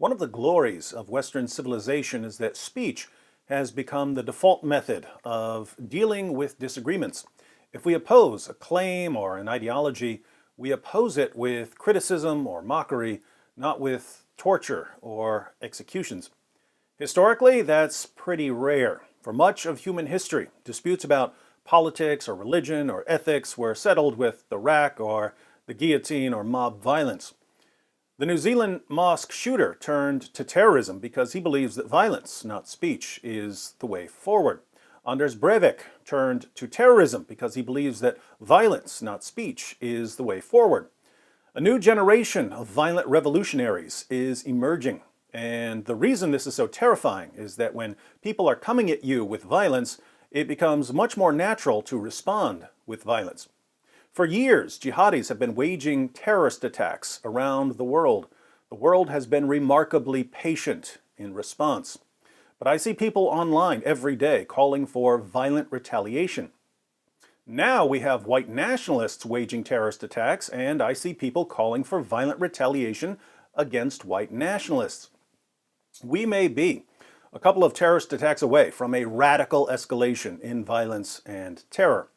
One of the glories of Western civilization is that speech has become the default method of dealing with disagreements. If we oppose a claim or an ideology, we oppose it with criticism or mockery, not with torture or executions. Historically, that's pretty rare. For much of human history, disputes about politics or religion or ethics were settled with the rack or the guillotine or mob violence. The New Zealand mosque shooter turned to terrorism because he believes that violence, not speech, is the way forward. Anders Breivik turned to terrorism because he believes that violence, not speech, is the way forward. A new generation of violent revolutionaries is emerging. And the reason this is so terrifying is that when people are coming at you with violence, it becomes much more natural to respond with violence. For years, jihadis have been waging terrorist attacks around the world. The world has been remarkably patient in response. But I see people online every day calling for violent retaliation. Now we have white nationalists waging terrorist attacks, and I see people calling for violent retaliation against white nationalists. We may be a couple of terrorist attacks away from a radical escalation in violence and terror.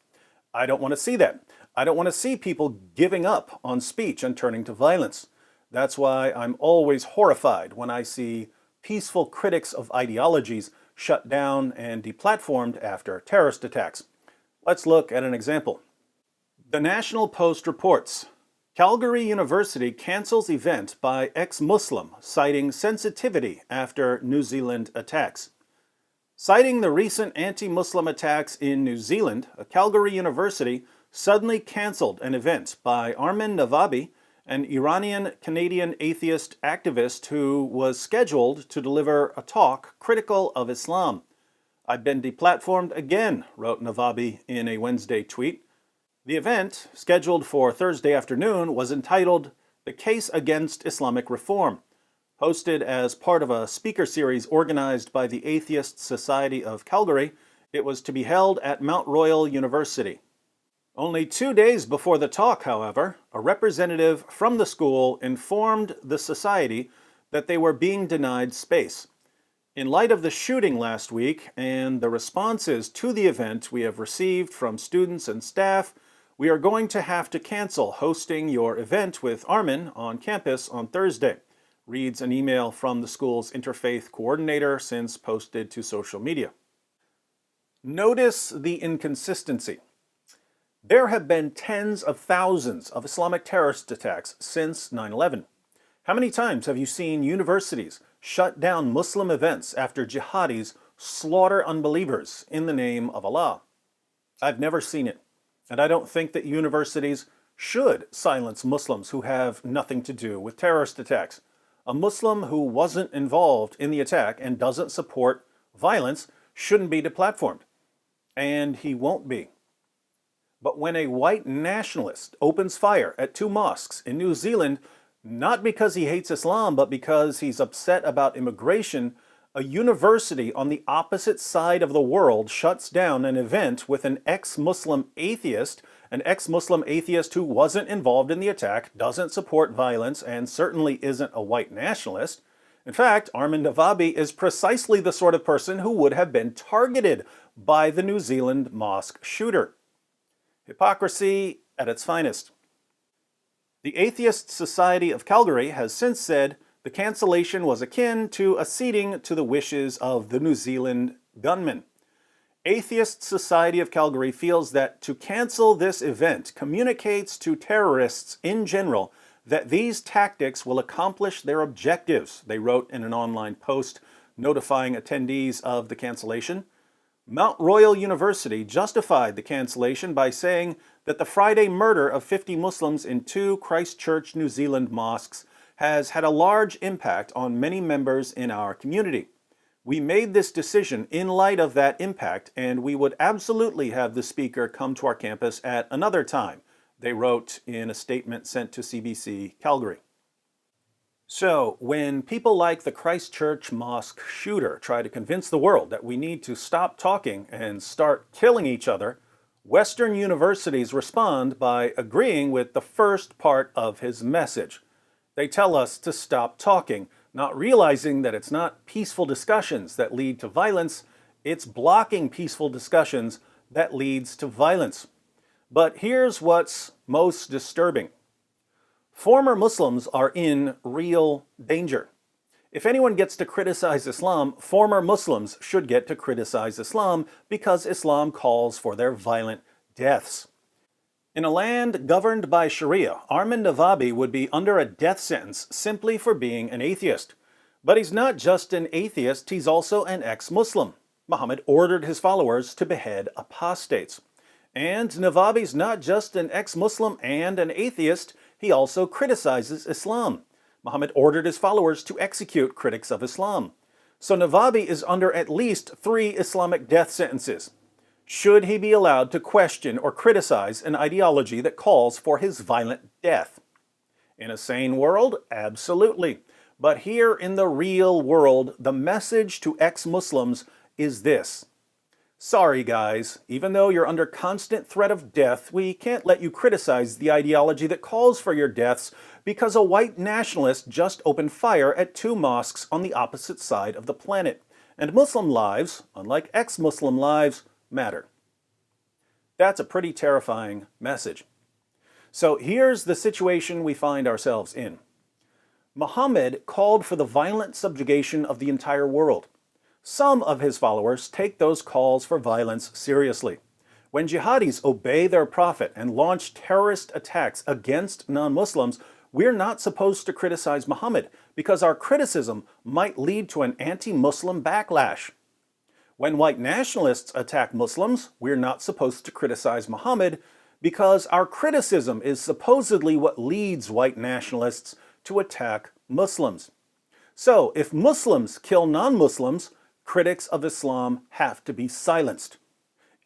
I don't want to see that. I don't want to see people giving up on speech and turning to violence. That's why I'm always horrified when I see peaceful critics of ideologies shut down and deplatformed after terrorist attacks. Let's look at an example. The National Post reports, Calgary University cancels event by ex-Muslim citing sensitivity after New Zealand attacks. Citing the recent anti-Muslim attacks in New Zealand, a Calgary University suddenly canceled an event by Armin Navabi, an Iranian-Canadian atheist activist who was scheduled to deliver a talk critical of Islam. "I've been deplatformed again," wrote Navabi in a Wednesday tweet. The event, scheduled for Thursday afternoon, was entitled "The Case Against Islamic Reform." Hosted as part of a speaker series organized by the Atheist Society of Calgary, it was to be held at Mount Royal University. Only 2 days before the talk, however, a representative from the school informed the society that they were being denied space. In light of the shooting last week and the responses to the event we have received from students and staff, we are going to have to cancel hosting your event with Armin on campus on Thursday, reads an email from the school's interfaith coordinator since posted to social media. Notice the inconsistency. There have been tens of thousands of Islamic terrorist attacks since 9/11. How many times have you seen universities shut down Muslim events after jihadis slaughter unbelievers in the name of Allah? I've never seen it, and I don't think that universities should silence Muslims who have nothing to do with terrorist attacks. A Muslim who wasn't involved in the attack and doesn't support violence shouldn't be deplatformed, and he won't be. But when a white nationalist opens fire at two mosques in New Zealand, not because he hates Islam, but because he's upset about immigration, a university on the opposite side of the world shuts down an event with an ex-Muslim atheist who wasn't involved in the attack, doesn't support violence, and certainly isn't a white nationalist. In fact, Armin Navabi is precisely the sort of person who would have been targeted by the New Zealand mosque shooter. Hypocrisy at its finest. The Atheist Society of Calgary has since said the cancellation was akin to acceding to the wishes of the New Zealand gunman. Atheist Society of Calgary feels that to cancel this event communicates to terrorists in general that these tactics will accomplish their objectives, they wrote in an online post notifying attendees of the cancellation. Mount Royal University justified the cancellation by saying that the Friday murder of 50 Muslims in two Christchurch, New Zealand mosques has had a large impact on many members in our community. We made this decision in light of that impact, and we would absolutely have the speaker come to our campus at another time, they wrote in a statement sent to CBC Calgary. So, when people like the Christchurch mosque shooter try to convince the world that we need to stop talking and start killing each other, Western universities respond by agreeing with the first part of his message. They tell us to stop talking, not realizing that it's not peaceful discussions that lead to violence, it's blocking peaceful discussions that leads to violence. But here's what's most disturbing. Former Muslims are in real danger. If anyone gets to criticize Islam, former Muslims should get to criticize Islam because Islam calls for their violent deaths. In a land governed by Sharia, Armin Navabi would be under a death sentence simply for being an atheist. But he's not just an atheist, he's also an ex-Muslim. Muhammad ordered his followers to behead apostates. And Navabi's not just an ex-Muslim and an atheist, he also criticizes Islam. Muhammad ordered his followers to execute critics of Islam. So Navabi is under at least 3 Islamic death sentences. Should he be allowed to question or criticize an ideology that calls for his violent death? In a sane world, absolutely. But here in the real world, the message to ex-Muslims is this. Sorry guys, even though you're under constant threat of death, we can't let you criticize the ideology that calls for your deaths because a white nationalist just opened fire at 2 mosques on the opposite side of the planet. And Muslim lives, unlike ex-Muslim lives, matter. That's a pretty terrifying message. So here's the situation we find ourselves in. Muhammad called for the violent subjugation of the entire world. Some of his followers take those calls for violence seriously. When jihadis obey their prophet and launch terrorist attacks against non-Muslims, we're not supposed to criticize Muhammad because our criticism might lead to an anti-Muslim backlash. When white nationalists attack Muslims, we're not supposed to criticize Muhammad because our criticism is supposedly what leads white nationalists to attack Muslims. So, if Muslims kill non-Muslims, critics of Islam have to be silenced.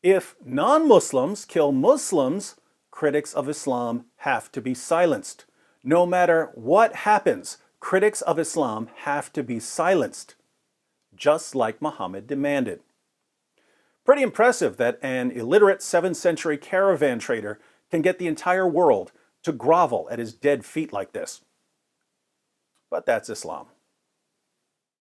If non-Muslims kill Muslims, critics of Islam have to be silenced. No matter what happens, critics of Islam have to be silenced, just like Muhammad demanded. Pretty impressive that an illiterate 7th century caravan trader can get the entire world to grovel at his dead feet like this. But that's Islam.